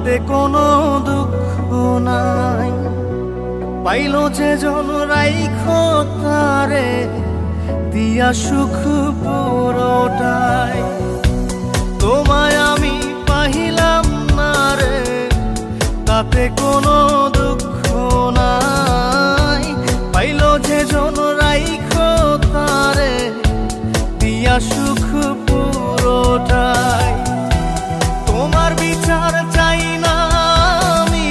তাতে কোনো দুঃখ নাই। পাইলো যে জন রাইখো তারে দিয়া সুখ পুরোটাই। তোমায় আমি পাইলাম না রে তাতে কোনো দুঃখ নাই। পাইলো যে জন রাইখো তারে দিয়া সুখ পুরোটাই। তোমার বিচার চাই না আমি,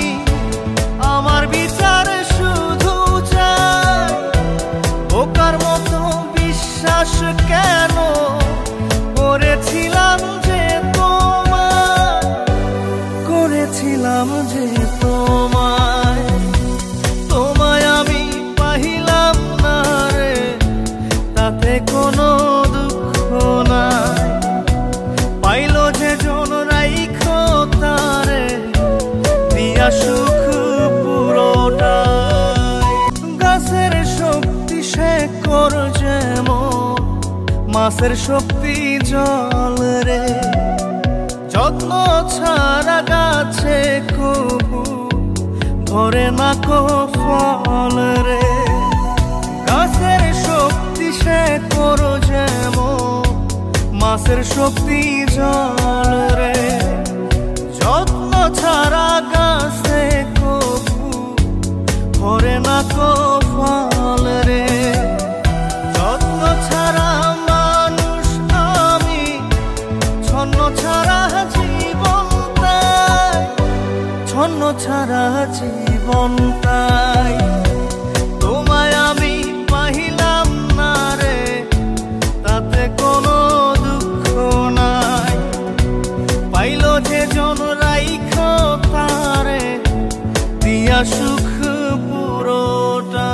আমার বিচার শুধু চাই। বোকার মতো বিশ্বাস কেন করেছিলাম যে তোমায়, করেছিলাম যে তোমায়। তোমায় আমি পাইলাম না রে তাতে কোনো দুঃখ নাই। পাইলো যে জন রাইখো তারে দিয়া সুখ পুরোটাই। গাছের শক্তি শেকর যেমন, মাছের শক্তি জল রে। যত্ন ছাড়া গাছে কবু ধরে না কো ফল রে। গাছের শক্তি শেকর যেমন, মাছের শক্তি জল রে। যত্ন ছাড়া গাছে কবু ধরে না কো ফল রে। যত্ন ছাড়া মানুষ আমি, ছন্ন ছাড়া জীবন তাই, ছন্ন ছাড়া জীবন তাই। তোমায় আমি পাইলাম না রে তাতে কোনো দুঃখ নাই। পাইলো যে জন রাইখো তারে দিয়া সুখ পুরোটা।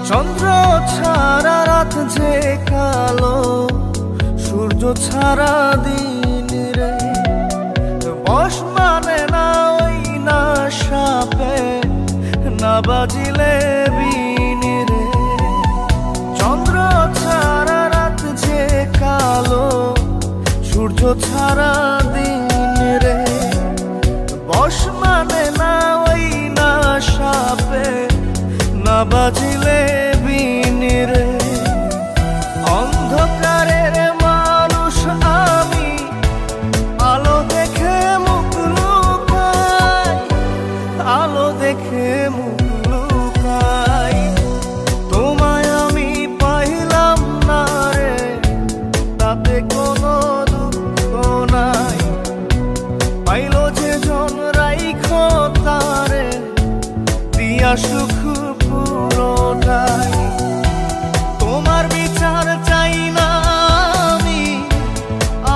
চন্দ্র ছাড়া রাত যে কালো, সূর্য ছাড়া দিন রে। বশ মানে না ওই না সাপে, না বাজিলে বিন রে। চন্দ্র ছাড়া রাত যে কালো, সূর্য ছাড়া দিন রে। বশ মানে না ওই না সাপে, না বাজিলে বিন রে। অন্ধকারের মানুষ আমি, আলো দেখে মুখ লুকাই, আলো দেখে মুখ লুকাই। তোমায় আমি পাইলাম না রে তাতে কোনো দুঃখ নাই। পাইলো যে জন রাইখো তারে দিয়া সুখ পুরোটাই। তোমার বিচার চাই না আমি,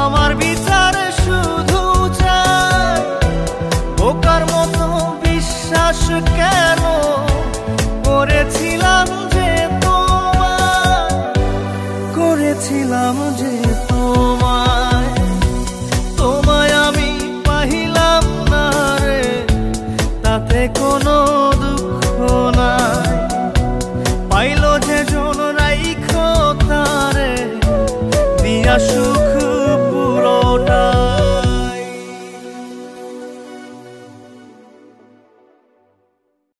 আমার বিচার শুধু চাই। বোকার মতো বিশ্বাস কেন করেছিলাম যে তোমায়, করেছিলাম যে তোমায়। তোমায় আমি পাইলাম না রে তাতে কোনো দুঃখ নাই। পাইলো যে জন রাইখো তারে দিয়া সুখ